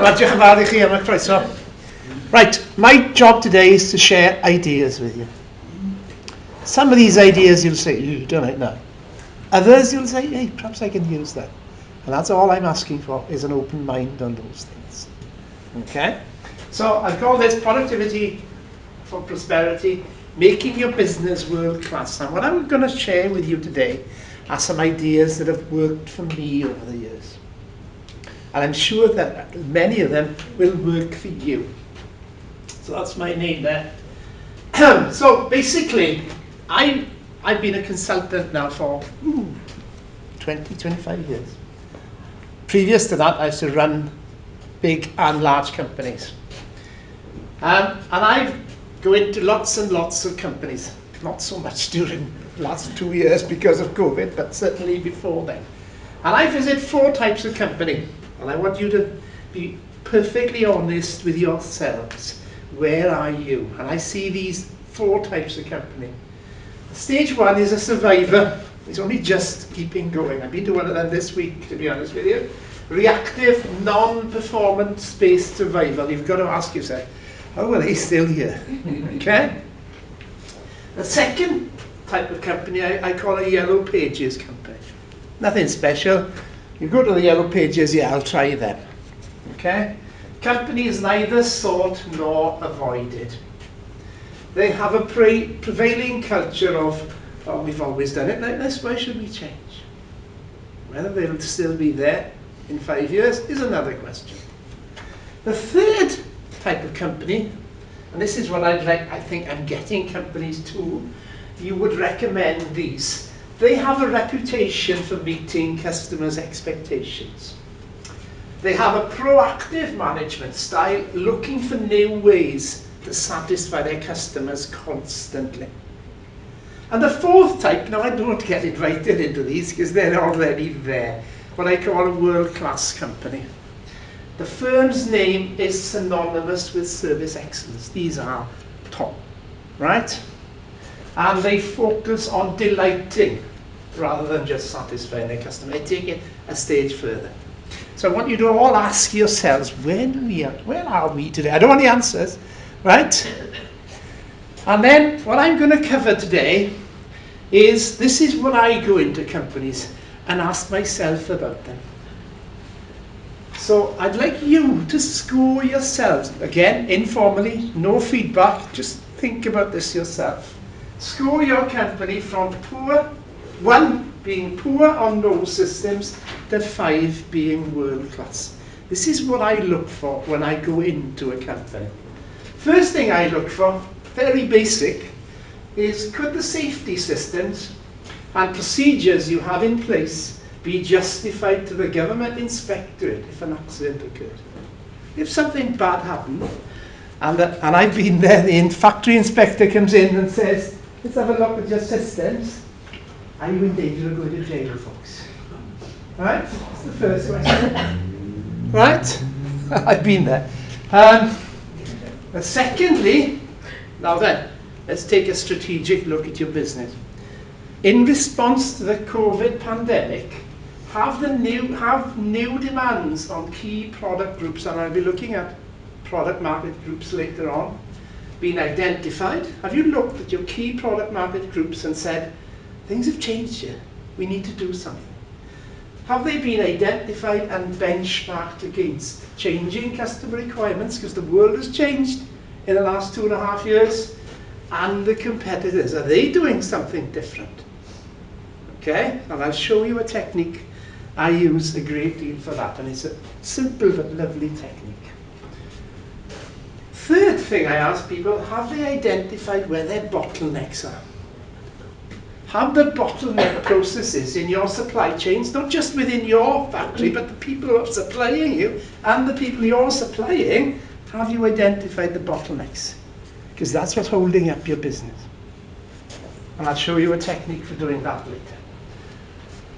Diolch yn fawr I chi am y croeso. Right, my job today is to share ideas with you. Some of these ideas you'll say, you don't like that. Others you'll say, hey, perhaps I can use that. And that's all I'm asking for, is an open mind on those things. Okay? So I've called this Productivity for Prosperity, making your business world class. And what I'm going to share with you today are some ideas that have worked for me over the years. And I'm sure that many of them will work for you. So that's my name there. So basically, I've been a consultant now for 20, 25 years. Previous to that, I used to run big and large companies. And I've go into lots and lots of companies. Not so much during the last 2 years because of COVID, but certainly before then. And I visit 4 types of company. And I want you to be perfectly honest with yourselves. Where are you? And I see these 4 types of company. Stage 1 is a survivor. It's only just keeping going. I've been to one of them this week, to be honest with you. Reactive, non-performance-based survival. You've got to ask yourself, how are they still here? Okay? The second type of company I call a yellow pages company. Nothing special. You go to the yellow pages, yeah, I'll try them. Okay? Company is neither sought nor avoided. They have a prevailing culture of, oh, we've always done it like this, why should we change? Whether they'll still be there in 5 years is another question. The third type of company, and this is what I think I'm getting companies to, you would recommend these. They have a reputation for meeting customers' expectations. They have a proactive management style, looking for new ways to satisfy their customers constantly. And the fourth type, now I don't get invited into these because they're already there, what I call a world-class company. The firm's name is synonymous with service excellence. These are top, right? And they focus on delighting rather than just satisfying their customer. They take it a stage further. So I want you to all ask yourselves, where are we today? I don't want the answers, right? And then what I'm going to cover today is, this is what I go into companies and ask myself about them. So I'd like you to score yourselves, again, informally, no feedback, just think about this yourself. Score your company from 1 being poor or no systems, to 5 being world class. This is what I look for when I go into a company. First thing I look for, very basic, is could the safety systems and procedures you have in place be justified to the government inspectorate if an accident occurred? If something bad happened, and I've been there, the factory inspector comes in and says, let's have a look at your systems. Are you in danger of going to jail, folks? Right? That's the first question. Right? I've been there. Secondly, now then, let's take a strategic look at your business. In response to the COVID pandemic, have new demands on key product groups, and I'll be looking at product market groups later on, been identified? Have you looked at your key product market groups and said, things have changed here, we need to do something? Have they been identified and benchmarked against changing customer requirements, because the world has changed in the last 2.5 years, and the competitors, are they doing something different? Okay, and I'll show you a technique I use a great deal for that, and it's a simple but lovely technique. Third thing I ask people, have they identified where their bottlenecks are? Have the bottleneck processes in your supply chains, not just within your factory, but the people who are supplying you and the people you're supplying, have you identified the bottlenecks? Because that's what's holding up your business. And I'll show you a technique for doing that later.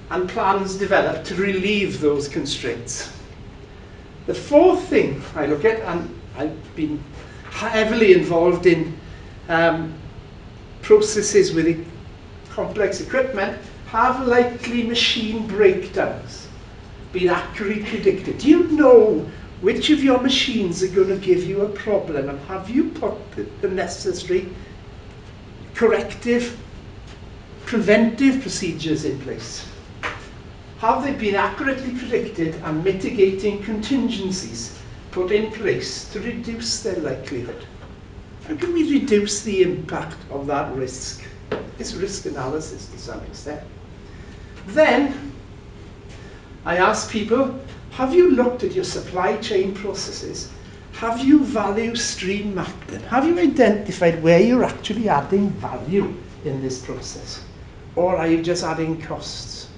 And plans developed to relieve those constraints. The fourth thing I look at, and I've been heavily involved in processes with complex equipment, have likely machine breakdowns been accurately predicted? Do you know Which of your machines are going to give you a problem, and have you put the necessary corrective, preventive procedures in place? Have they been accurately predicted and mitigating contingencies put in place to reduce their likelihood? How can we reduce the impact of that risk? It's risk analysis to some extent. Then, I ask people, have you looked at your supply chain processes? Have you value stream mapped them? Have you identified where you're actually adding value in this process? Or are you just adding costs?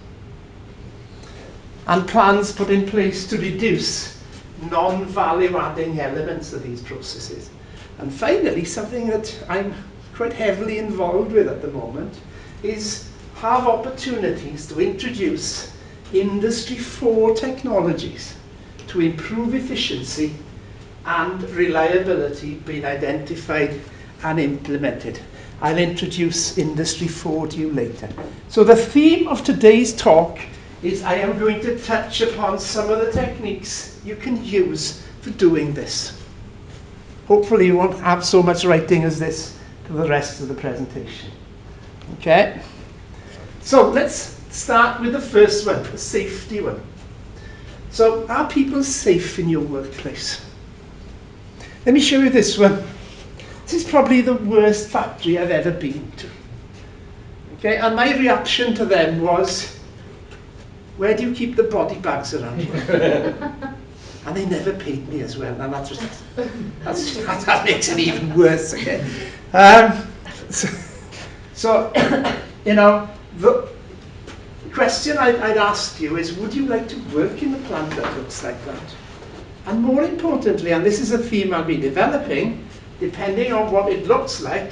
And plans put in place to reduce non-value adding elements of these processes. And finally, something that I'm quite heavily involved with at the moment is have opportunities to introduce Industry 4 technologies to improve efficiency and reliability being identified and implemented. I'll introduce Industry 4 to you later. So the theme of today's talk is I am going to touch upon some of the techniques you can use for doing this. Hopefully you won't have so much writing as this for the rest of the presentation. Okay? So let's start with the first one, the safety one. So are people safe in your workplace? Let me show you this one. This is probably the worst factory I've ever been to. Okay, and my reaction to them was, where do you keep the body bags around here? And they never paid me as well, and that makes it even worse. Okay? So, you know, the question I'd ask you is, would you like to work in a plant that looks like that? And more importantly, and this is a theme I'll be developing, depending on what it looks like,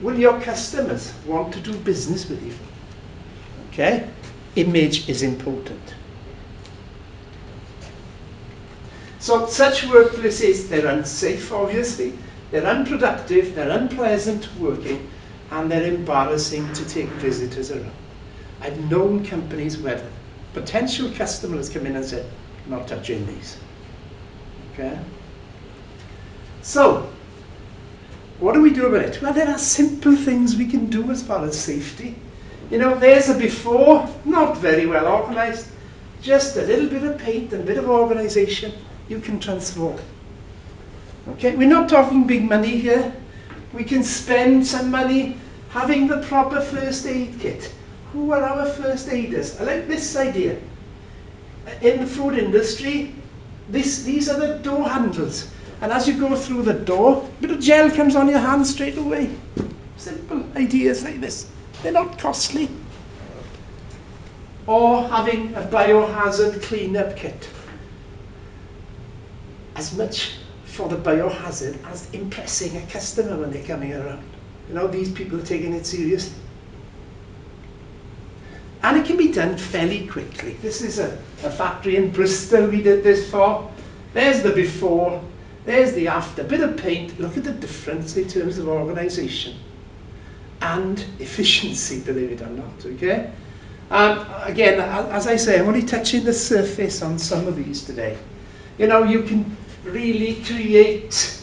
will your customers want to do business with you? Okay? Image is important. So such workplaces, they're unsafe, obviously, they're unproductive, they're unpleasant working, and they're embarrassing to take visitors around. I've known companies where potential customers come in and say, not touching these. Okay? So, what do we do about it? Well, there are simple things we can do as far as safety. You know, there's a before, not very well organized, just a little bit of paint and a bit of organization, you can transform. Okay, we're not talking big money here. We can spend some money having the proper first aid kit. Who are our first aiders? I like this idea. In the food industry, these are the door handles. And as you go through the door, a bit of gel comes on your hand straight away. Simple ideas like this. They're not costly. Or having a biohazard cleanup kit. As much for the biohazard as impressing a customer when they're coming around. You know, these people are taking it seriously. And it can be done fairly quickly. This is a factory in Bristol we did this for. There's the before, there's the after. Bit of paint, look at the difference in terms of organisation and efficiency, believe it or not, okay? Again, as I say, I'm only touching the surface on some of these today. You know, you can really create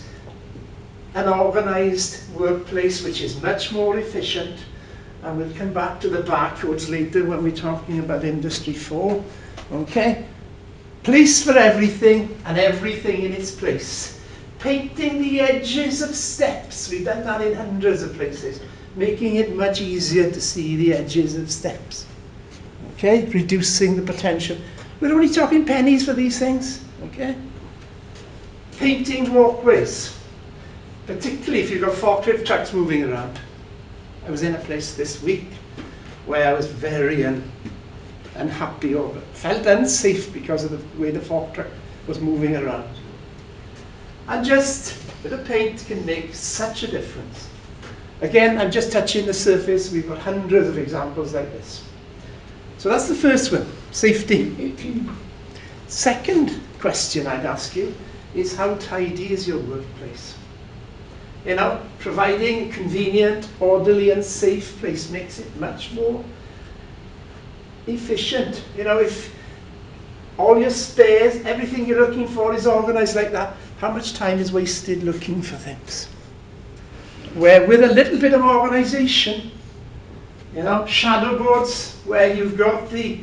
an organised workplace which is much more efficient. And we'll come back to the barcodes later when we're talking about Industry 4. Okay? Place for everything and everything in its place. Painting the edges of steps. We've done that in hundreds of places. Making it much easier to see the edges of steps. Okay? Reducing the potential. We're only talking pennies for these things. Okay? Painting walkways. Particularly if you've got forklift trucks moving around. I was in a place this week where I was very unhappy or felt unsafe because of the way the fork truck was moving around. And just a bit of paint can make such a difference. Again, I'm just touching the surface. We've got hundreds of examples like this. So that's the first one, safety. Second question I'd ask you is, how tidy is your workplace? You know, providing a convenient, orderly and safe place makes it much more efficient. You know, if all your spares, everything you're looking for is organized like that, how much time is wasted looking for things? Where with a little bit of organization, you know, shadow boards, where you've got the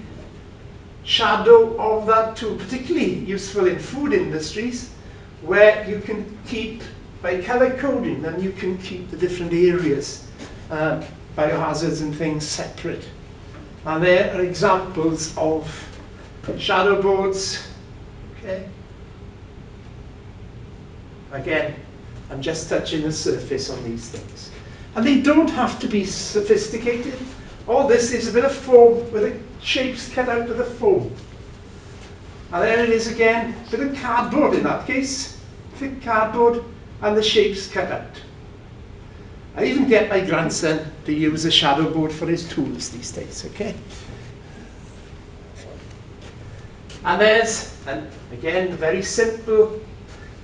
shadow of that tool, particularly useful in food industries, where you can keep, by color coding, then you can keep the different areas, biohazards and things separate. And there are examples of shadow boards. Okay. Again, I'm just touching the surface on these things. And they don't have to be sophisticated. All this is a bit of foam with the shapes cut out of the foam. And there it is again, a bit of cardboard in that case, thick cardboard, and the shapes cut out. I even get my grandson to use a shadow board for his tools these days, okay? And there's, and again, very simple.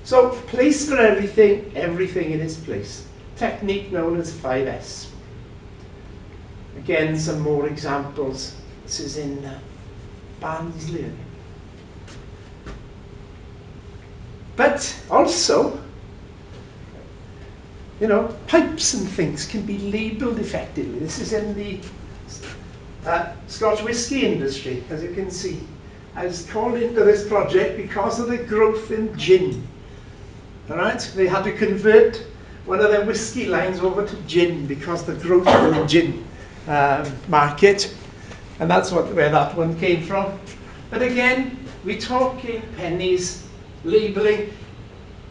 So, place for everything, everything in its place. Technique known as 5S. Again, some more examples. This is in Barnsley. But also, you know, pipes and things can be labelled effectively. This is in the Scotch whisky industry, as you can see. I was called into this project because of the growth in gin. All right, they had to convert one of their whisky lines over to gin because the growth of the gin market, and that's where that one came from. But again, we're talking pennies, labelling,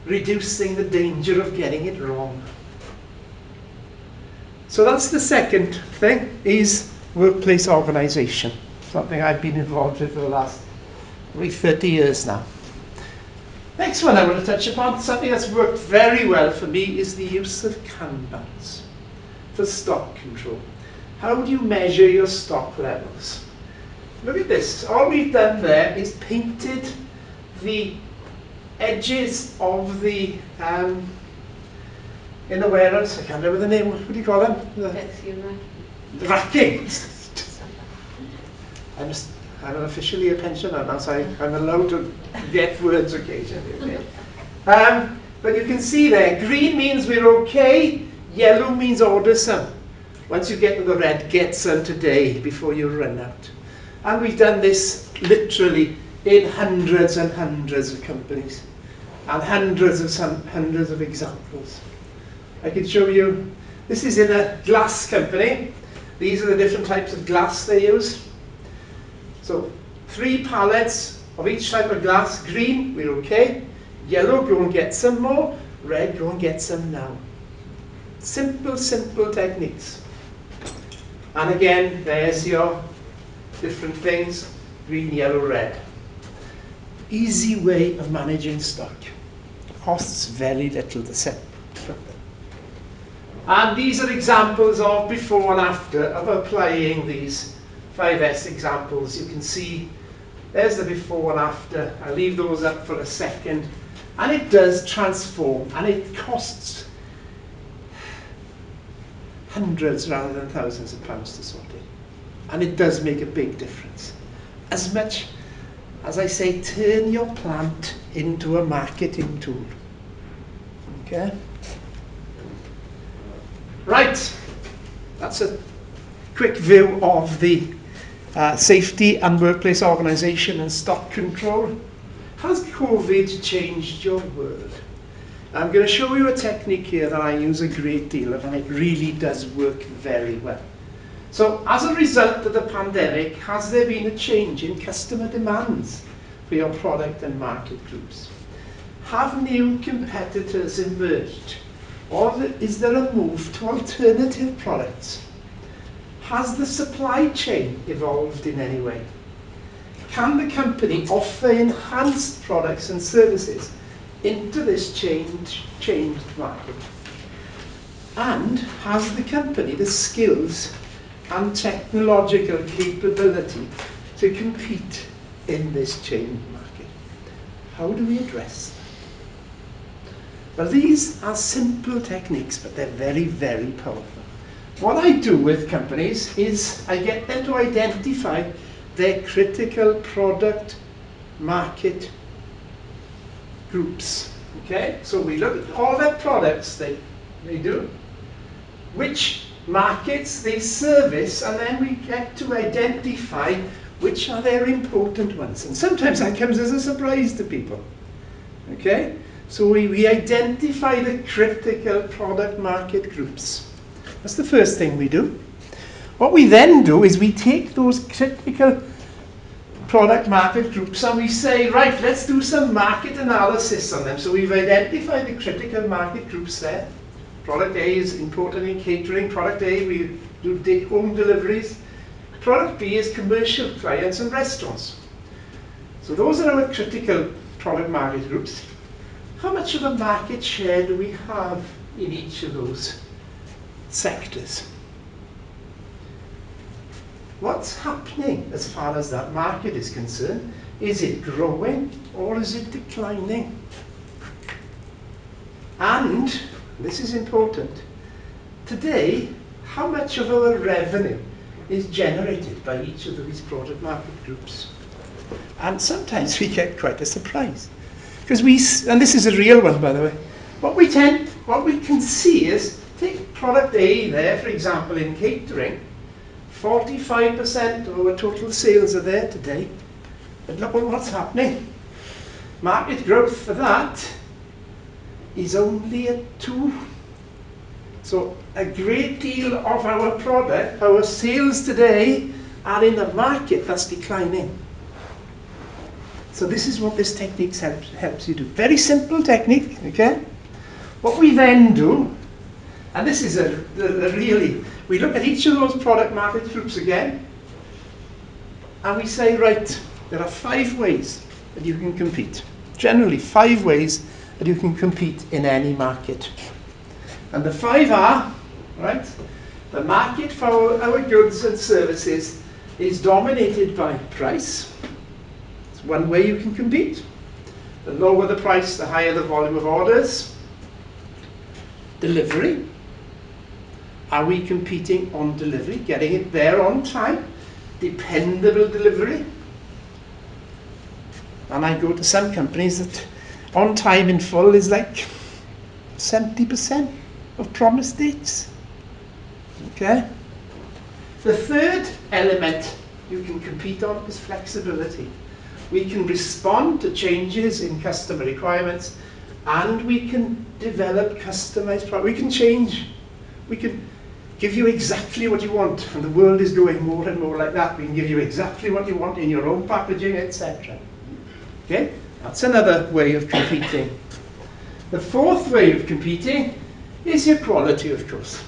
reducing the danger of getting it wrong. So that's the second thing, is workplace organisation, something I've been involved with for the last 30 years now. Next one I want to touch upon, something that's worked very well for me, is the use of Kanbans for stock control. How do you measure your stock levels? Look at this. All we've done there is painted the edges of the in the warehouse. I can't remember the name. What do you call them? The racking. I'm officially a pensioner now, so I'm allowed to get words occasionally. Okay? But you can see there, green means we're okay, yellow means order some. Once you get to the red, get some today before you run out. And we've done this literally in hundreds and hundreds of companies, and hundreds of examples. I can show you, this is in a glass company. These are the different types of glass they use. So 3 pallets of each type of glass. Green, we're okay. Yellow, go and get some more. Red, go and get some now. Simple, simple techniques. And again, there's your different things. Green, yellow, red. Easy way of managing stock. Costs very little to set. And these are examples of before and after of applying these 5S examples. You can see there's the before and after. I'll leave those up for a second. And it does transform, and it costs hundreds rather than thousands of pounds to sort it. And it does make a big difference. As much as I say, turn your plant into a marketing tool. Okay? Right. That's a quick view of the safety and workplace organisation and stock control. Has COVID changed your world? I'm going to show you a technique here that I use a great deal of, and it really does work very well. So, as a result of the pandemic, has there been a change in customer demands for your product and market groups? Have new competitors emerged? Or is there a move to alternative products? Has the supply chain evolved in any way? Can the company offer enhanced products and services into this changed market? And has the company the skills and technological capability to compete in this changed market? How do we address that? Well, these are simple techniques, but they're very, very powerful. What I do with companies is I get them to identify their critical product market groups. Okay, so we look at all their products they do, which markets they service, and then we get to identify which are their important ones. And sometimes that comes as a surprise to people. Okay, so we identify the critical product market groups. That's the first thing we do. What we then do is we take those critical product market groups and we say, right, let's do some market analysis on them. So we've identified the critical market groups there. Product A is important in catering. Product A, we do home deliveries. Product B is commercial clients and restaurants. So those are our critical product market groups. How much of a market share do we have in each of those sectors? What's happening as far as that market is concerned? Is it growing or is it declining? And, this is important, today, how much of our revenue is generated by each of these product market groups? And sometimes we get quite a surprise. Because and this is a real one, by the way, what we can see is, take product A there, for example, in catering, 45% of our total sales are there today. But look at what's happening. Market growth for that is only at 2. So a great deal of our product, our sales today, are in a market that's declining. So this is what this technique helps you do. Very simple technique, okay? What we then do, and this is we look at each of those product market groups again, and we say, right, there are 5 ways that you can compete. Generally, 5 ways that you can compete in any market. And the 5 are, right, the market for our goods and services is dominated by price. It's one way you can compete. The lower the price, the higher the volume of orders. Delivery. Are we competing on delivery, getting it there on time? Dependable delivery. And I go to some companies that on time in full is like 70% of promised dates. Okay? The third element you can compete on is flexibility. We can respond to changes in customer requirements, and we can develop customized products. We can change. We can give you exactly what you want, and the world is going more and more like that. We can give you exactly what you want in your own packaging, etc. Okay? That's another way of competing. The fourth way of competing is your quality, of course.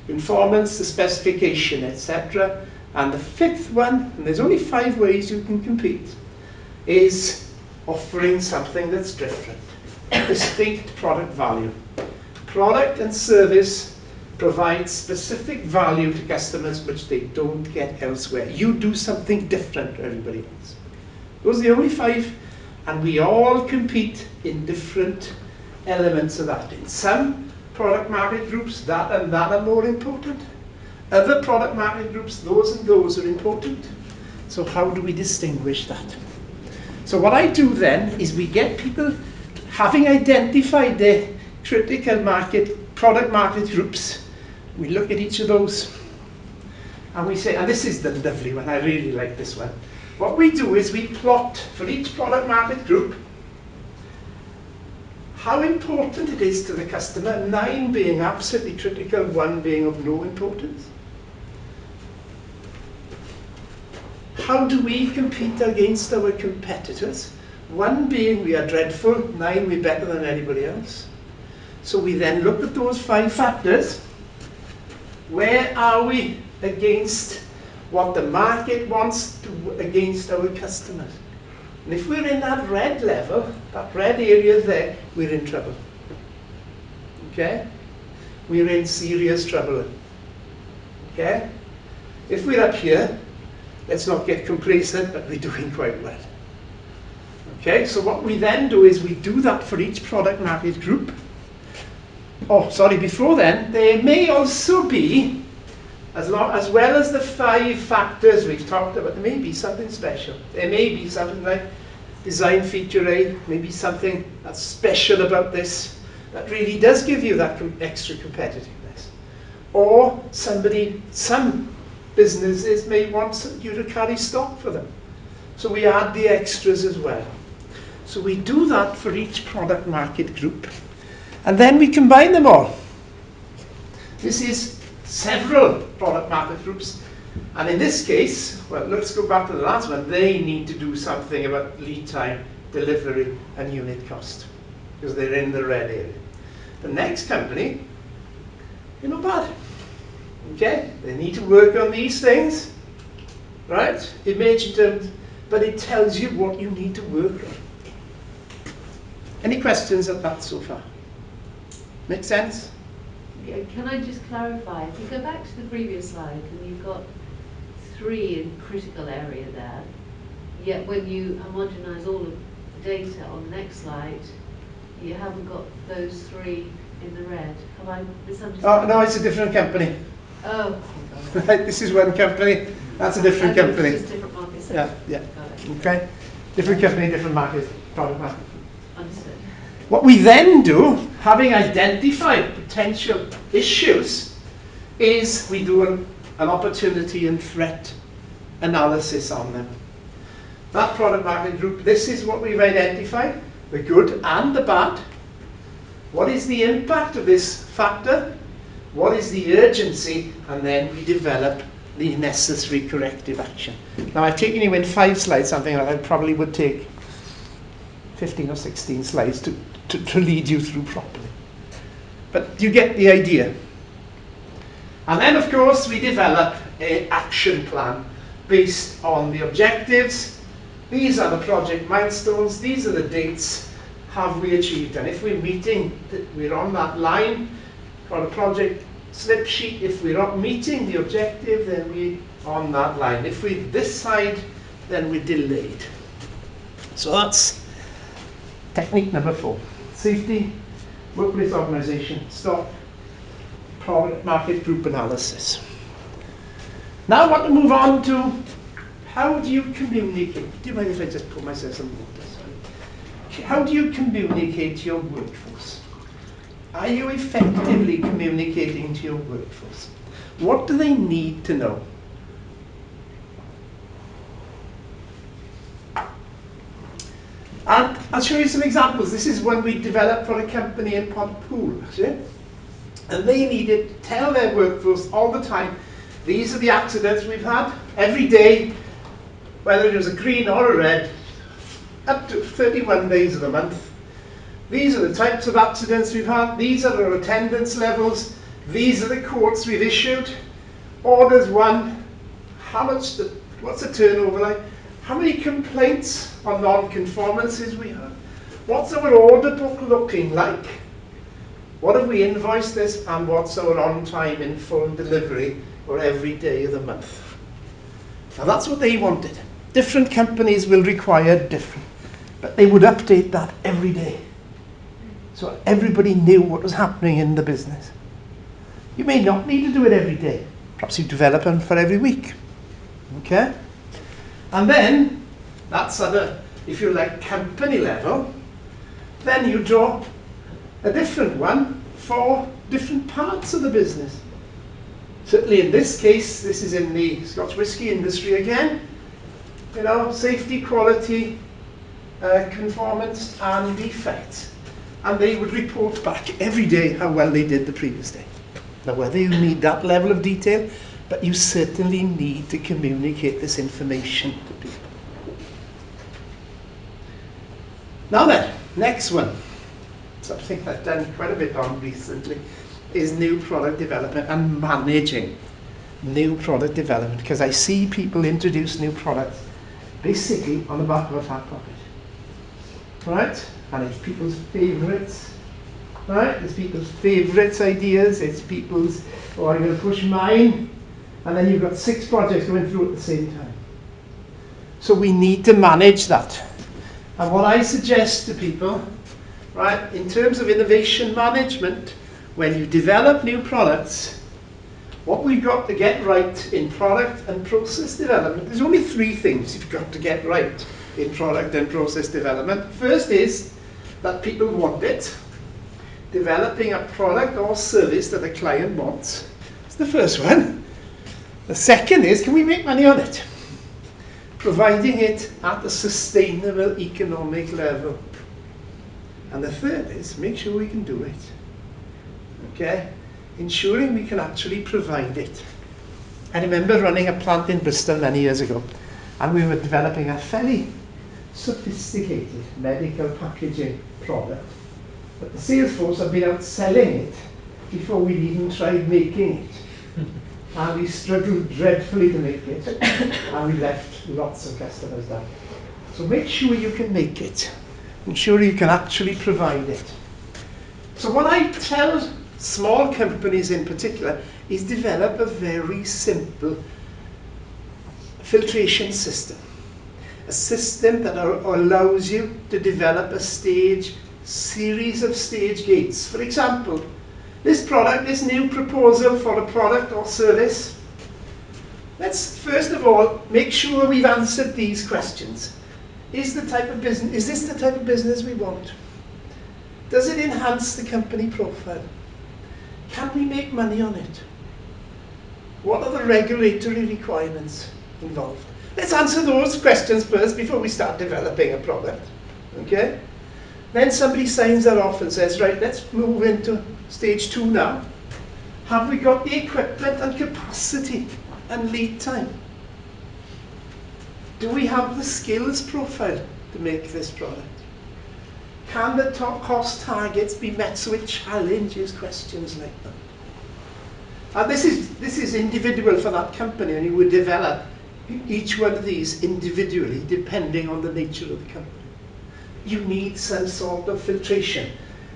Performance, the specification, etc. And the fifth one, and there's only 5 ways you can compete, is offering something that's different. Distinct product value. Product and service provide specific value to customers which they don't get elsewhere. You do something different to everybody else. Those are the only 5, and we all compete in different elements of that. In some product market groups, that and that are more important. Other product market groups, those and those are important. So how do we distinguish that? So what I do then is we get people, having identified their critical product market groups, we look at each of those and we say, and this is the lovely one, I really like this one. What we do is we plot for each product market group how important it is to the customer, 9 being absolutely critical, 1 being of no importance. How do we compete against our competitors? 1 being we are dreadful, 9 we're better than anybody else. So we then look at those 5 factors. Where are we against what the market wants to, against our customers? And if we're in that red level, that red area there, we're in trouble. Okay? We're in serious trouble. Okay? If we're up here, let's not get complacent, but we're doing quite well. Okay, so what we then do is we do that for each product market group. Oh, sorry, before then, there may also be as well as the 5 factors we've talked about, there may be something special. There may be something like design feature A, maybe something that's special about this that really does give you that extra competitiveness. Or some businesses may want you to carry stock for them. So we add the extras as well. So we do that for each product market group. And then we combine them all. This is several product market groups. And in this case, well, let's go back to the last one. They need to do something about lead time, delivery, and unit cost, because they're in the red area. The next company, you're not bad. Okay? They need to work on these things, right? Image terms, but it tells you what you need to work on. Any questions at that so far? Make sense? Yeah, can I just clarify? If you go back to the previous slide, and you've got 3 in critical area there, yet when you homogenize all of the data on the next slide, you haven't got those 3 in the red. Have I misunderstood? Oh, no, it's a different company. Oh. Right, this is one company, that's a different company. It's just different markets. Yeah, yeah. Got it. Okay. Different company, different market, product market. Understood. What we then do, having identified potential issues, is we do an opportunity and threat analysis on them. That product market group, this is what we've identified, the good and the bad. What is the impact of this factor? What is the urgency? And then we develop the necessary corrective action. Now I've taken you in 5 slides, something that I probably would take 15 or 16 slides to lead you through properly. But you get the idea. And then of course we develop an action plan based on the objectives. These are the project milestones, these are the dates, have we achieved? And if we're meeting, we're on that line for a project slip sheet. If we're not meeting the objective, then we're on that line. If we're this side, then we're delayed. So that's technique number 4. Safety, workplace organization, stock, product market group analysis. Now I want to move on to how do you communicate? Do you mind if I just pour myself some water? Sorry. How do you communicate to your workforce? Are you effectively communicating to your workforce? What do they need to know? And I'll show you some examples. This is one we developed for a company in Pontypool, actually. And they needed to tell their workforce all the time, these are the accidents we've had every day, whether it was a green or a red, up to 31 days of the month. These are the types of accidents we've had. These are our attendance levels. These are the quotes we've issued. Orders won. What's the turnover like? How many complaints or non-conformances we have? What's our order book looking like? What have we invoiced this, and what's our on-time in full delivery for every day of the month? Now that's what they wanted. Different companies will require different, but they would update that every day. So everybody knew what was happening in the business. You may not need to do it every day. Perhaps you develop them for every week. Okay? And then, that's at a, if you like, company level, then you draw a different one for different parts of the business. Certainly in this case, this is in the Scotch whisky industry again. You know, safety, quality, conformance and defects. And they would report back every day how well they did the previous day. Now whether you need that level of detail, but you certainly need to communicate this information to people. Now then, next one, something I've done quite a bit on recently, is new product development and managing new product development, because I see people introduce new products basically on the back of a fat pocket. Right? And it's people's favourites. Right? It's people's favourites ideas, it's people's, oh, I'm going to push mine. And then you've got 6 projects going through at the same time. So we need to manage that. And what I suggest to people, right, in terms of innovation management, when you develop new products, what we've got to get right in product and process development, there's only 3 things you've got to get right in product and process development. First is that people want it. Developing a product or service that a client wants. It's the first one. The second is, can we make money on it? Providing it at a sustainable economic level. And the third is, make sure we can do it. Okay? Ensuring we can actually provide it. I remember running a plant in Bristol many years ago, and we were developing a fairly sophisticated medical packaging product. But the sales force had been out selling it before we'd even tried making it. And we struggled dreadfully to make it, and we left lots of customers down. So make sure you can make it. Ensure you can actually provide it. So what I tell small companies in particular is develop a very simple filtration system. A system that allows you to develop a series of stage gates. For example, this new proposal for a product or service, let's first of all make sure we've answered these questions. Is this the type of business we want? Does it enhance the company profile? Can we make money on it? What are the regulatory requirements involved? Let's answer those questions first before we start developing a product. Okay? Then somebody signs that off and says, right, let's move into stage 2 now. Have we got the equipment and capacity and lead time? Do we have the skills profile to make this product? Can the top cost targets be met? So it challenges questions like that. And this is individual for that company, and you would develop each one of these individually depending on the nature of the company. You need some sort of filtration.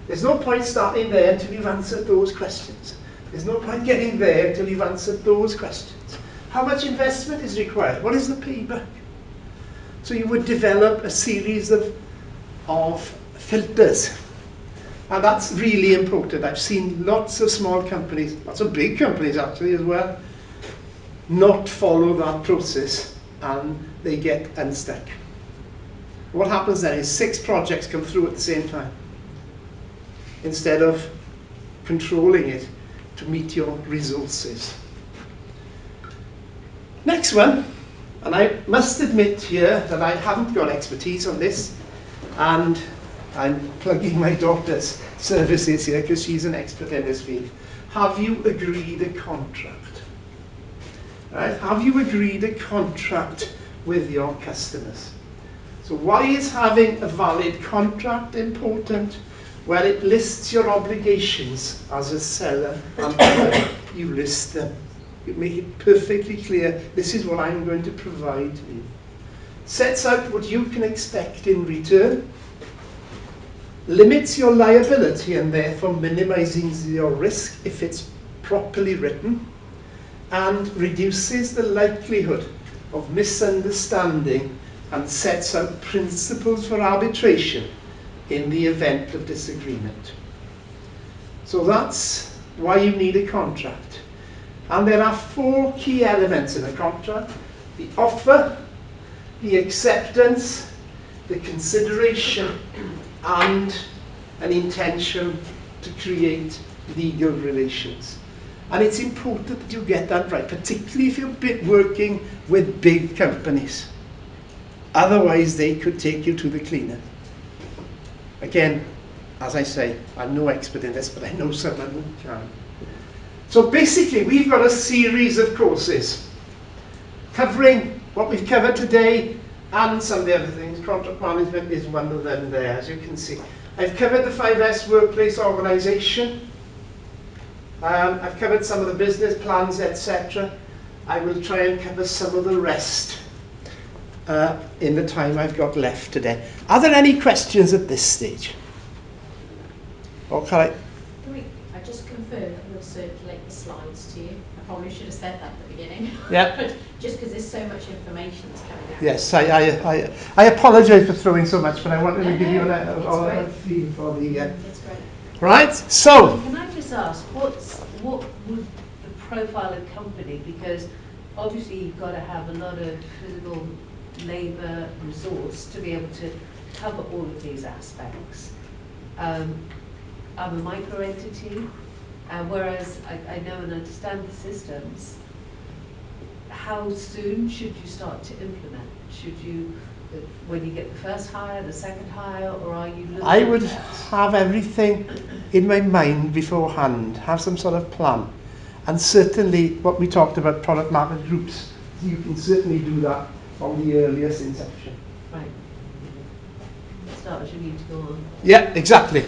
There's no point starting there until you've answered those questions. There's no point getting there until you've answered those questions. How much investment is required? What is the payback? So you would develop a series of filters. And that's really important. I've seen lots of small companies, lots of big companies actually as well, not follow that process, and they get unstuck. What happens then is 6 projects come through at the same time, instead of controlling it to meet your resources. Next one, and I must admit here that I haven't got expertise on this, and I'm plugging my daughter's services here because she's an expert in this field. Have you agreed a contract? Right? Have you agreed a contract with your customers? So why is having a valid contract important? Well, it lists your obligations as a seller, and you list them. You make it perfectly clear, this is what I'm going to provide you. Sets out what you can expect in return. Limits your liability and therefore minimizing your risk if it's properly written. And reduces the likelihood of misunderstanding and sets out principles for arbitration in the event of disagreement. So that's why you need a contract. And there are 4 key elements in a contract: the offer, the acceptance, the consideration, and an intention to create legal relations. And it's important that you get that right, particularly if you're working with big companies. Otherwise, they could take you to the cleaner. Again, as I say, I'm no expert in this, but I know someone who can. So basically, we've got a series of courses covering what we've covered today and some of the other things. Contract management is one of them there, as you can see. I've covered the 5S workplace organisation. I've covered some of the business plans, etc. I will try and cover some of the rest in the time I've got left today. Are there any questions at this stage? Okay. I just confirm that we'll circulate the slides to you. I probably should have said that at the beginning. Yeah. But just because there's so much information that's coming out. Yes, I apologise for throwing so much, but I wanted to give you a feel for the... That's great. Right, so... Can I just ask, what would the profile of company, because obviously you've got to have a lot of physical labour resource to be able to cover all of these aspects. I'm a micro entity, whereas I know and understand the systems. How soon should you start to implement? Should you, when you get the first hire, the second hire, or are you looking I would at have everything in my mind beforehand, have some sort of plan. And certainly what we talked about, product market groups, you can certainly do that from the earliest inception. Right. Start as you need to go on. Yeah, exactly.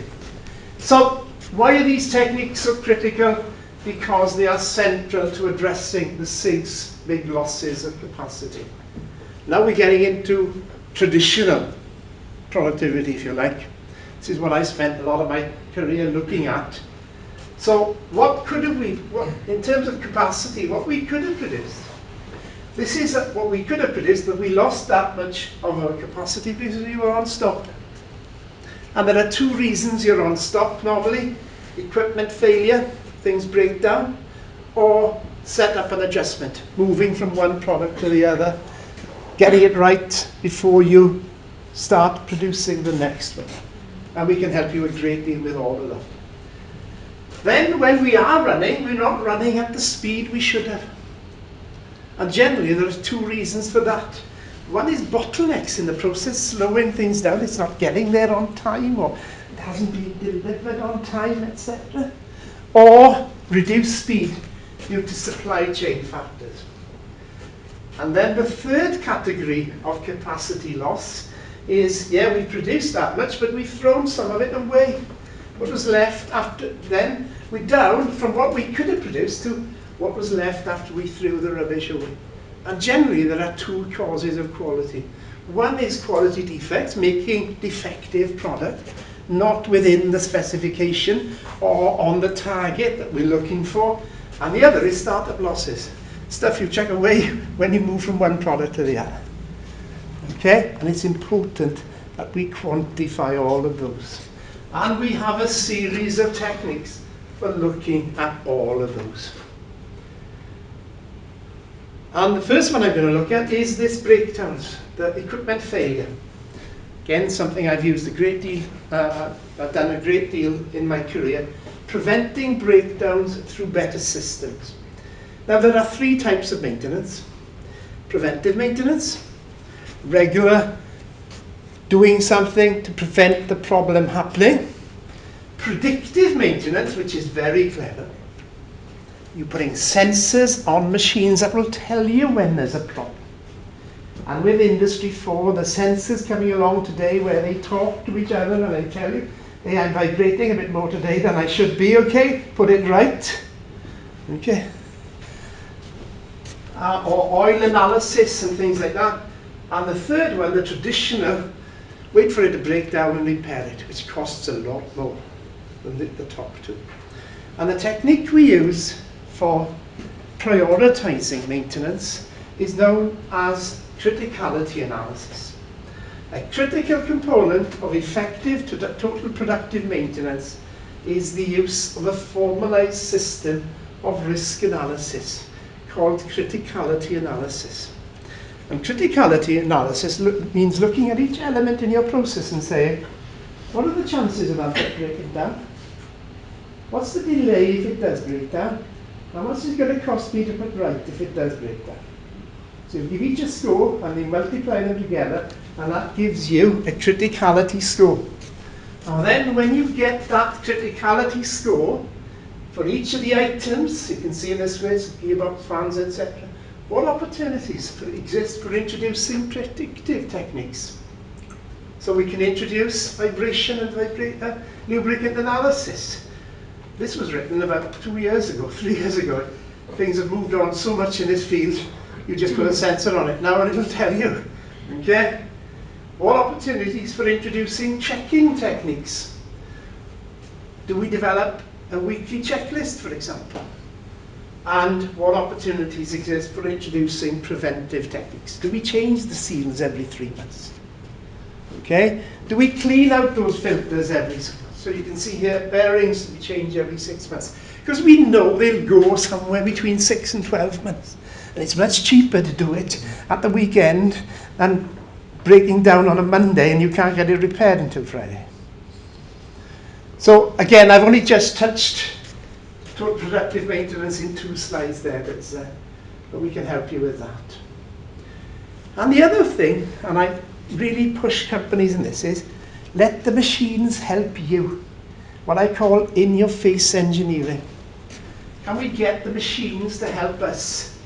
So why are these techniques so critical? Because they are central to addressing the 6 big losses of capacity. Now we're getting into traditional productivity, if you like. This is what I spent a lot of my career looking at. So what could have we, in terms of capacity, what we could have produced? This is what we could have produced, but we lost that much of our capacity because we were on stop. And there are 2 reasons you're on stop normally: equipment failure, things break down, or set up an adjustment, moving from one product to the other, getting it right before you start producing the next one. And we can help you a great deal with all of that. Then when we are running, we're not running at the speed we should have. And generally there are 2 reasons for that. One is bottlenecks in the process, slowing things down. It's not getting there on time, or it hasn't been delivered on time, etc. Or reduced speed due to supply chain factors. And then the 3rd category of capacity loss is, yeah, we produced that much, but we've thrown some of it away. What was left after then, we're down from what we could have produced to what was left after we threw the rubbish away. And generally there are 2 causes of quality. One is quality defects, making defective product, not within the specification or on the target that we're looking for. And the other is startup losses, stuff you chuck away when you move from one product to the other. Okay, and it's important that we quantify all of those. And we have a series of techniques for looking at all of those. And the first one I'm going to look at is this breakdowns, the equipment failure. Again, something I've used a great deal, I've done a great deal in my career, preventing breakdowns through better systems. Now there are 3 types of maintenance: preventive maintenance, regular, doing something to prevent the problem happening; predictive maintenance, which is very clever. You're putting sensors on machines that will tell you when there's a problem. And with Industry 4, the sensors coming along today where they talk to each other and they tell you, hey, I'm vibrating a bit more today than I should be, okay, put it right. Okay. Or oil analysis and things like that. And the 3rd one, the traditional, wait for it to break down and repair it, which costs a lot more than the top 2. And the technique we use for prioritizing maintenance is known as criticality analysis. A critical component of effective total productive maintenance is the use of a formalized system of risk analysis called criticality analysis. And criticality analysis means looking at each element in your process and saying, what are the chances of that breaking down? What's the delay if it does break down? How much is it going to cost me to put right if it does break down? So you give each a score and you multiply them together, and that gives you a criticality score. And then when you get that criticality score for each of the items, you can see in this way, gearbox, fans, etc., what opportunities exist for introducing predictive techniques. So we can introduce vibration and lubricant analysis. This was written about 2 years ago, 3 years ago. Things have moved on so much in this field, you just put a sensor on it now and it'll tell you. Okay? What opportunities for introducing checking techniques? Do we develop a weekly checklist, for example? And what opportunities exist for introducing preventive techniques? Do we change the seals every 3 months? Okay? Do we clean out those filters every So you can see here, bearings we change every 6 months. Because we know they'll go somewhere between 6 and 12 months. And it's much cheaper to do it at the weekend than breaking down on a Monday and you can't get it repaired until Friday. So again, I've only just touched total productive maintenance in 2 slides there, but we can help you with that. And the other thing, and I really push companies in this, is let the machines help you. What I call in-your-face engineering. Can we get the machines to help us?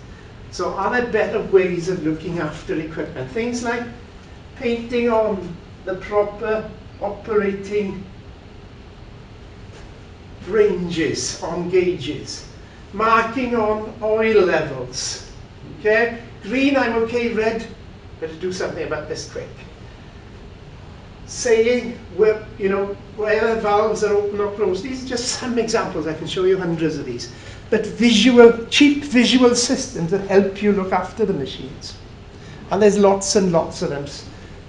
So are there better ways of looking after equipment? Things like painting on the proper operating ranges on gauges, marking on oil levels. Okay, green I'm okay, red, better do something about this quick. Saying where, where the valves are open or closed. These are just some examples. I can show you hundreds of these. But cheap visual systems that help you look after the machines. And there's lots and lots of them.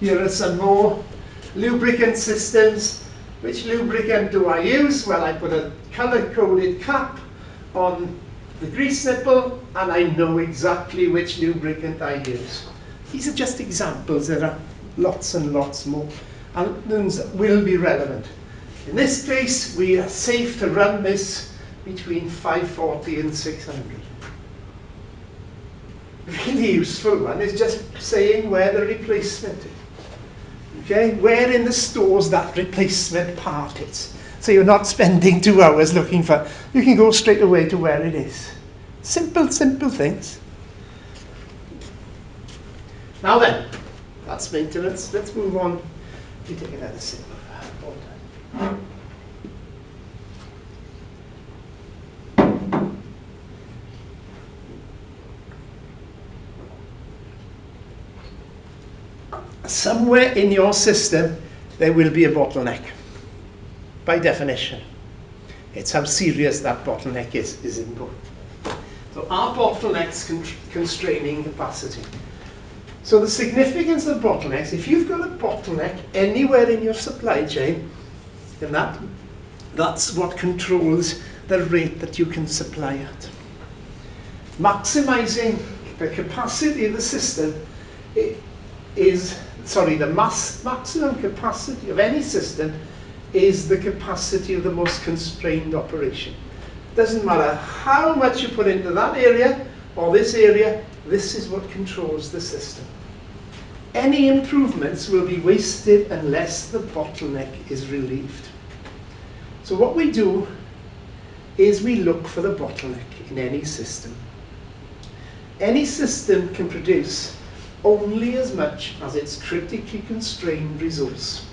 Here are some more lubricant systems. Which lubricant do I use? Well, I put a color-coded cap on the grease nipple, and I know exactly which lubricant I use. These are just examples. There are lots and lots more. And those will be relevant. In this case, we are safe to run this between 540 and 600. Really useful one is just saying where the replacement is. Okay, where in the stores that replacement part is. So you're not spending 2 hours looking for, you can go straight away to where it is. Simple, simple things. Now then, that's maintenance. Let's move on. You take another sip of water. Somewhere in your system, there will be a bottleneck, by definition. It's how serious that bottleneck is input. So our bottleneck's constraining capacity. So the significance of bottlenecks, if you've got a bottleneck anywhere in your supply chain, then that's what controls the rate that you can supply at. Maximizing the capacity of the system the maximum capacity of any system is the capacity of the most constrained operation. Doesn't matter how much you put into that area or this area, this is what controls the system. Any improvements will be wasted unless the bottleneck is relieved. So what we do is we look for the bottleneck in any system. Any system can produce only as much as its critically constrained resource.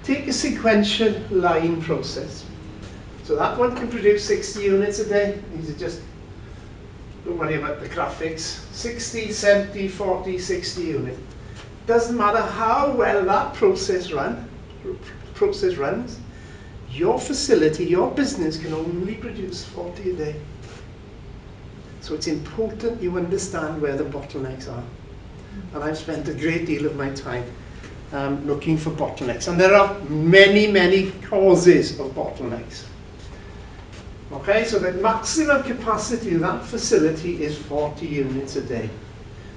Take a sequential line process. So that one can produce 60 units a day. These are just, don't worry about the graphics. 60, 70, 40, 60 units. Doesn't matter how well that process runs, your facility, your business can only produce 40 a day. So it's important you understand where the bottlenecks are. And I've spent a great deal of my time looking for bottlenecks. And there are many, many causes of bottlenecks. Okay, so the maximum capacity of that facility is 40 units a day.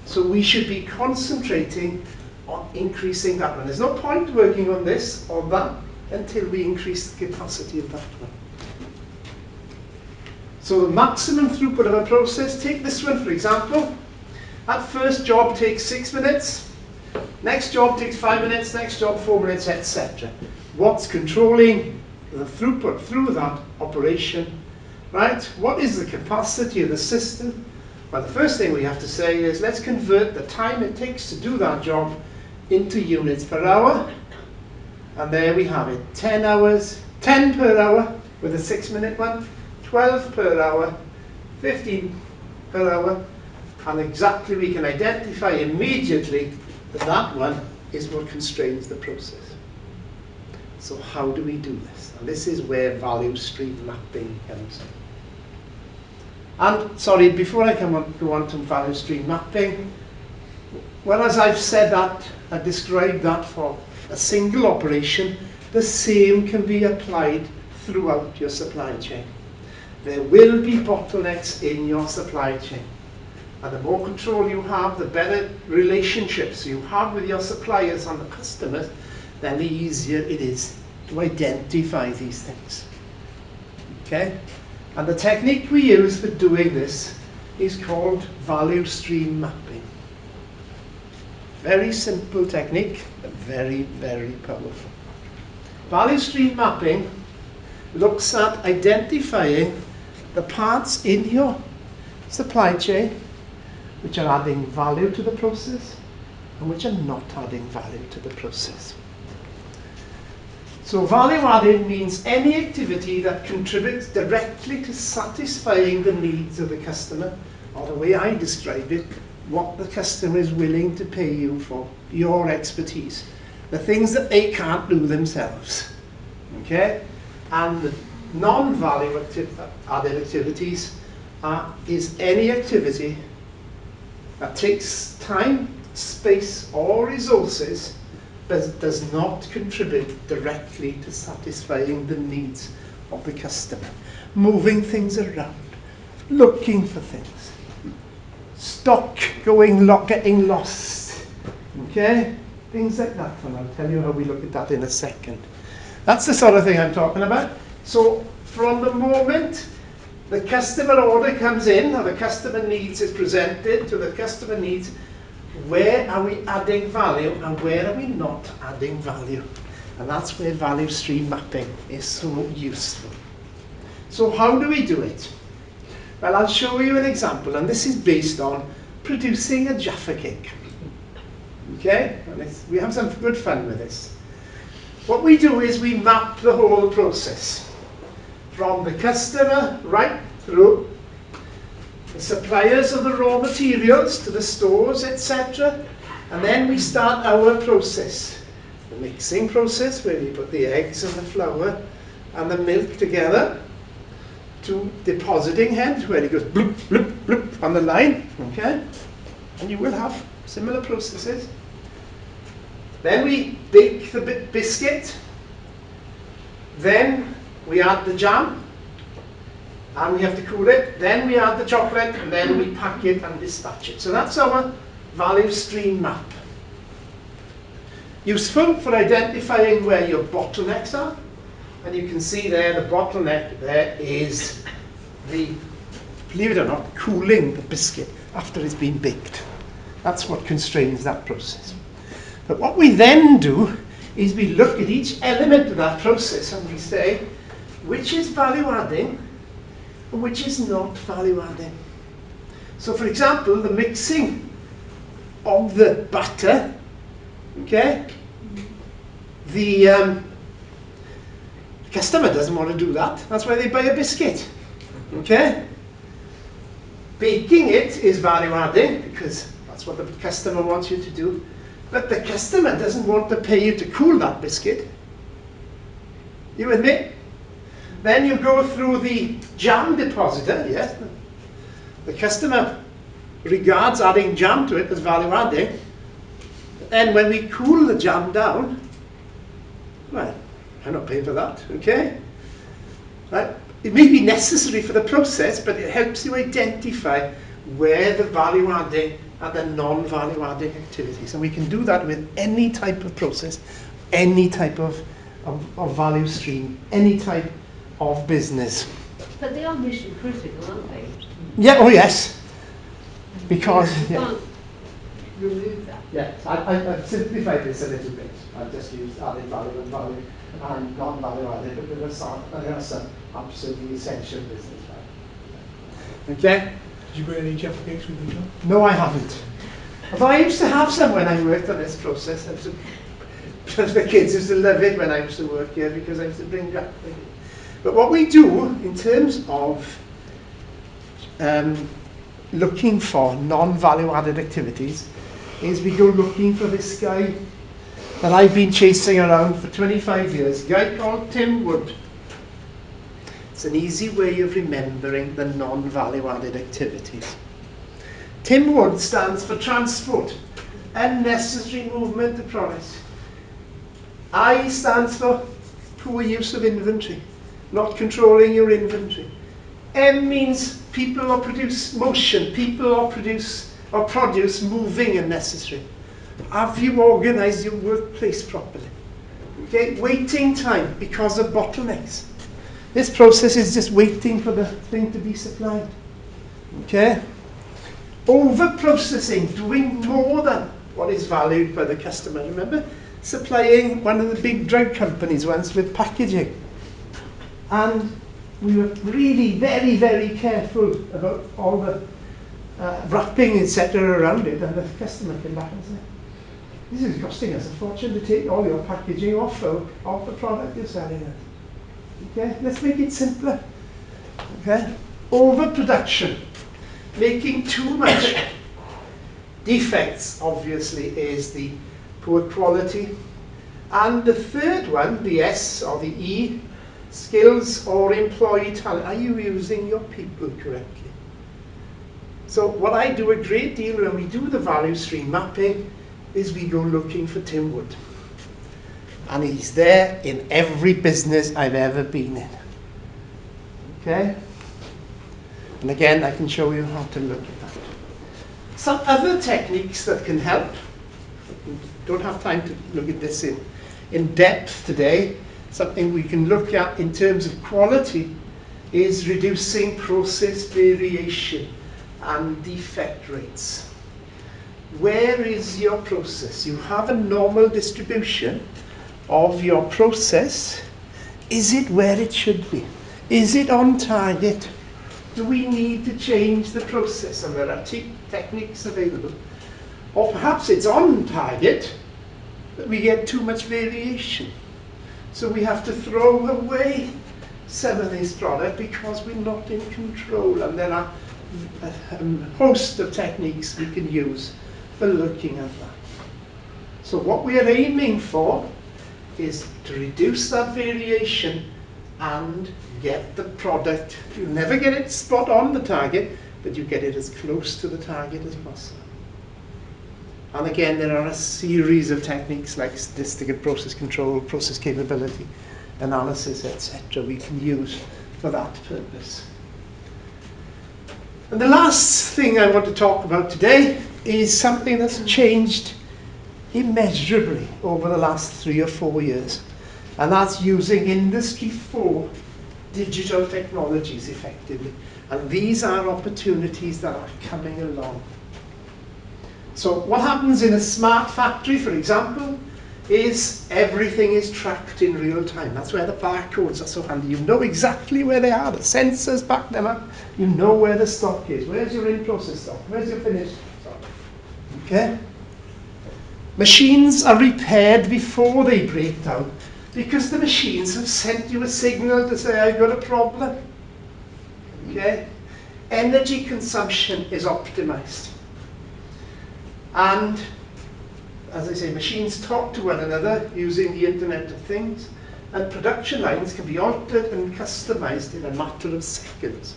So we should be concentrating on increasing that one. There's no point working on this or that until we increase the capacity of that one. So the maximum throughput of a process, take this one for example. That first job takes 6 minutes, next job takes 5 minutes, next job 4 minutes, etc. What's controlling the throughput through that operation, right? What is the capacity of the system? Well, the first thing we have to say is let's convert the time it takes to do that job into units per hour. And there we have it, 10 hours, 10 per hour with a 6-minute one, 12 per hour, 15 per hour, and exactly we can identify immediately that that one is what constrains the process. So how do we do this? And this is where value stream mapping comes in. And sorry, before I go on to value stream mapping, well, as I've said that, I described that for a single operation, the same can be applied throughout your supply chain. There will be bottlenecks in your supply chain. And the more control you have, the better relationships you have with your suppliers and the customers, then the easier it is to identify these things. Okay? And the technique we use for doing this is called value stream mapping. Very simple technique, but very, very powerful. Value stream mapping looks at identifying the parts in your supply chain which are adding value to the process and which are not adding value to the process. So value adding means any activity that contributes directly to satisfying the needs of the customer, or the way I describe it, what the customer is willing to pay you for, your expertise, the things that they can't do themselves. Okay? And the non-value added activities is any activity that takes time, space, or resources but does not contribute directly to satisfying the needs of the customer. Moving things around, looking for things, stock getting lost, okay? Things like that, and I'll tell you how we look at that in a second. That's the sort of thing I'm talking about. So from the moment the customer order comes in, or the customer needs is presented to the customer needs, where are we adding value and where are we not adding value? And that's where value stream mapping is so useful. So how do we do it? Well, I'll show you an example, and this is based on producing a Jaffa cake. Okay? And we have some good fun with this. What we do is we map the whole process, from the customer right through the suppliers of the raw materials to the stores, etc. And then we start our process, the mixing process, where we put the eggs and the flour and the milk together, to depositing head, where it goes bloop, bloop, bloop on the line, okay? And you will have similar processes. Then we bake the biscuit. Then we add the jam, and we have to cool it. Then we add the chocolate, and then we pack it and dispatch it. So that's our value stream map. Useful for identifying where your bottlenecks are. And you can see there, the bottleneck there is the, believe it or not, cooling the biscuit after it's been baked. That's what constrains that process. But what we then do is we look at each element of that process and we say, which is value adding and which is not value adding. So for example, the mixing of the butter, okay, the customer doesn't want to do that. That's why they buy a biscuit, okay? Baking it is value adding because that's what the customer wants you to do. But the customer doesn't want to pay you to cool that biscuit. You with me? Then you go through the jam depositor, yes? The customer regards adding jam to it as value adding. And when we cool the jam down, well, I'm not paying for that, okay? Right? It may be necessary for the process, but it helps you identify where the value adding and the non-value adding activities. And we can do that with any type of process, any type of value stream, any type of business. But they are mission critical, aren't they? Yeah, oh yes. Because you can't remove that. Yes, I've simplified this a little bit. I've just used added value and value and non-value added, but there are some absolutely essential business value. Okay? Did you bring any Jaffa cakes with you, John? No, I haven't. Although I used to have some when I worked on this process. The kids used to love it when I used to work here because I used to bring Jaffa. But what we do in terms of looking for non-value added activities is we go looking for this guy that I've been chasing around for 25 years, a guy called Tim Wood. It's an easy way of remembering the non-value added activities. Tim Wood stands for transport, unnecessary movement of products. I stands for poor use of inventory, not controlling your inventory. M means people or produce motion, people or produce moving and necessary. Have you organised your workplace properly? Okay, waiting time because of bottlenecks. This process is just waiting for the thing to be supplied. Okay? Over-processing, doing more than what is valued by the customer. Remember supplying one of the big drug companies once with packaging. And we were really very, very careful about all the wrapping, etc. around it, and the customer came back and said, this is costing us a fortune to take all your packaging off the product you're selling us. Okay, let's make it simpler. Okay, overproduction, making too much. Defects, obviously, is the poor quality. And the third one, the S or the E, skills or employee talent. Are you using your people correctly? So what I do a great deal when we do the value stream mapping is we go looking for Tim Wood. And he's there in every business I've ever been in. Okay? And again, I can show you how to look at that. Some other techniques that can help. Don't have time to look at this in depth today. Something we can look at in terms of quality is reducing process variation and defect rates. Where is your process? You have a normal distribution of your process. Is it where it should be? Is it on target? Do we need to change the process? And there are techniques available. Or perhaps it's on target, but we get too much variation. So we have to throw away some of this product because we're not in control. And there are a host of techniques we can use for looking at that. So what we are aiming for is to reduce that variation and get the product. You'll never get it spot on the target, but you get it as close to the target as possible. And again, there are a series of techniques like statistical process control, process capability analysis, etc. we can use for that purpose. And the last thing I want to talk about today is something that's changed immeasurably over the last 3 or 4 years. And that's using Industry 4 digital technologies effectively. And these are opportunities that are coming along. So what happens in a smart factory, for example, is everything is tracked in real time. That's where the barcodes are so handy. You know exactly where they are. The sensors back them up. You know where the stock is. Where's your in-process stock? Where's your finished stock? Okay? Machines are repaired before they break down because the machines have sent you a signal to say, I've got a problem. Okay? Energy consumption is optimized. And, as I say, machines talk to one another using the Internet of Things, and production lines can be altered and customized in a matter of seconds.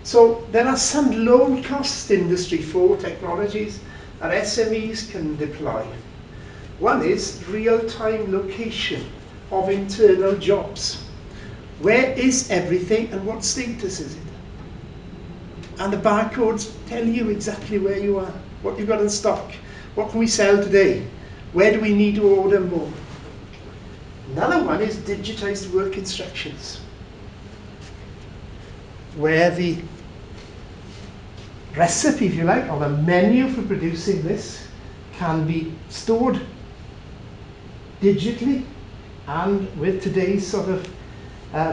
So there are some low-cost Industry 4 technologies that SMEs can deploy. One is real-time location of internal jobs. Where is everything and what status is it? And the barcodes tell you exactly where you are, what you've got in stock, what can we sell today, where do we need to order more. Another one is digitized work instructions, where the recipe, if you like, or the menu for producing this can be stored digitally, and with today's sort of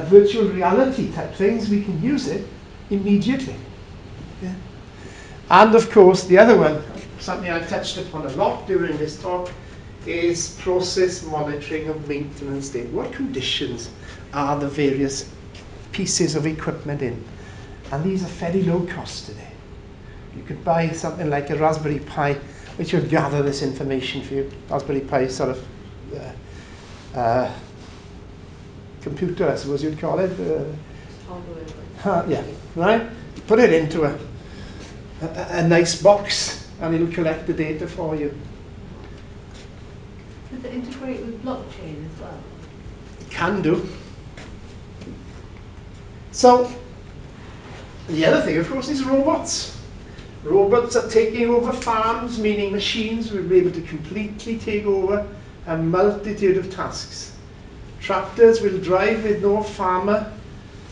virtual reality type things, we can use it immediately. Yeah. And of course, the other one, something I've touched upon a lot during this talk, is process monitoring of maintenance data. What conditions are the various pieces of equipment in? And these are fairly low cost today. You could buy something like a Raspberry Pi, which will gather this information for you. Raspberry Pi sort of computer, I suppose you'd call it. Yeah, right? Put it into a nice box and it'll collect the data for you. Could it integrate with blockchain as well? Can do. So, the other thing, of course, is robots. Robots are taking over farms, meaning machines will be able to completely take over a multitude of tasks. Tractors will drive with no farmer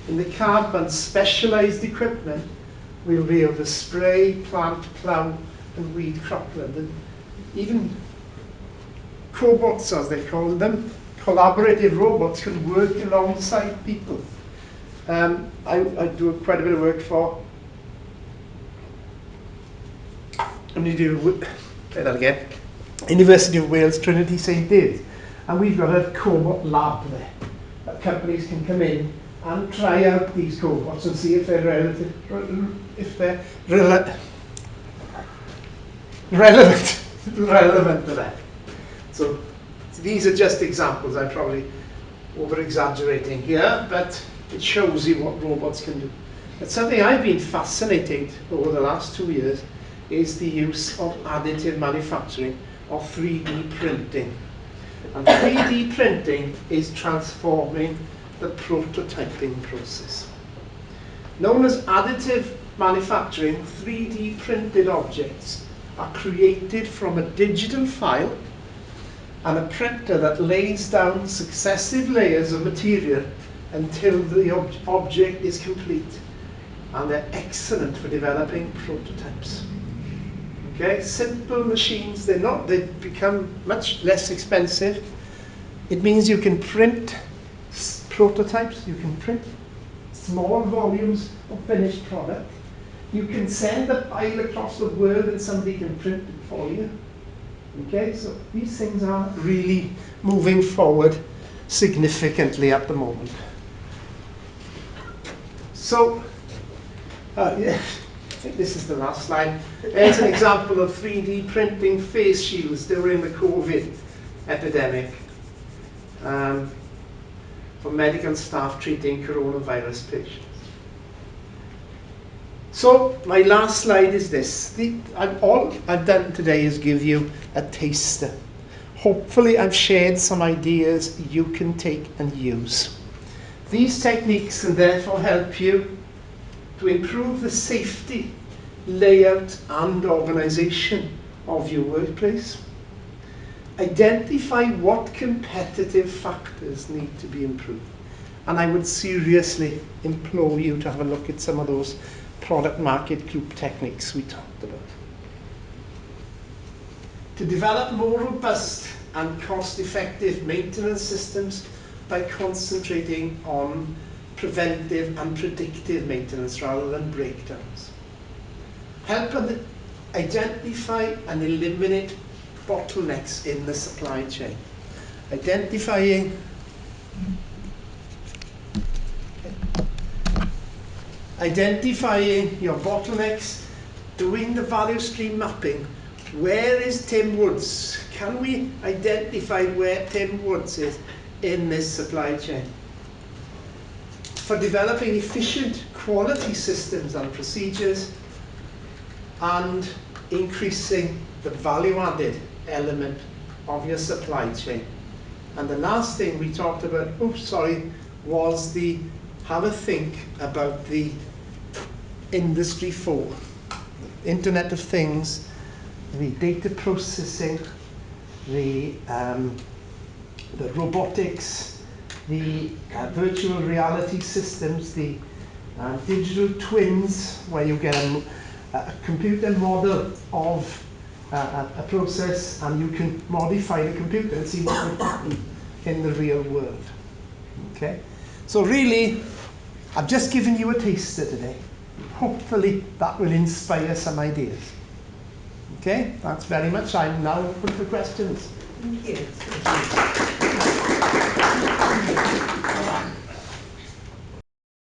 in the cab, and specialized equipment will be able to spray, plant, plough, and weed cropland. And even cobots, as they call them, collaborative robots, can work alongside people. I do quite a bit of work for, say that again, University of Wales, Trinity St David's, and we've got a cobot lab there that companies can come in and try out these cobots and see if they're relevant to them. So these are just examples. I'm probably over exaggerating here, but it shows you what robots can do. But something I've been fascinated over the last 2 years is the use of additive manufacturing or 3D printing. And 3D printing is transforming the prototyping process. Known as additive manufacturing, 3D printed objects are created from a digital file and a printer that lays down successive layers of material until the object is complete. And they're excellent for developing prototypes. Okay, simple machines, they become much less expensive. It means you can print prototypes, you can print small volumes of finished product. You can send a file across the world and somebody can print it for you. Okay, so these things are really moving forward significantly at the moment. So, yeah, I think this is the last slide. Here's an example of 3D printing face shields during the COVID epidemic for medical staff treating coronavirus patients. So my last slide is this. All I've done today is give you a taster. Hopefully I've shared some ideas you can take and use. These techniques can therefore help you to improve the safety, layout and organisation of your workplace. Identify what competitive factors need to be improved. And I would seriously implore you to have a look at some of those product market group techniques we talked about. To develop more robust and cost-effective maintenance systems by concentrating on preventive and predictive maintenance rather than breakdowns. Help identify and eliminate bottlenecks in the supply chain. Identifying your bottlenecks, doing the value stream mapping. Where is Tim Woods? Can we identify where Tim Woods is in this supply chain? For developing efficient quality systems and procedures and increasing the value-added element of your supply chain. And the last thing we talked about, was the have a think about the Industry 4, the Internet of Things, the data processing, the robotics, the virtual reality systems, the digital twins, where you get a computer model of a process and you can modify the computer and see what will happen in the real world. Okay? So really, I've just given you a taster today. Hopefully that will inspire some ideas. Okay, thanks very much. I'm now open for questions. Thank you.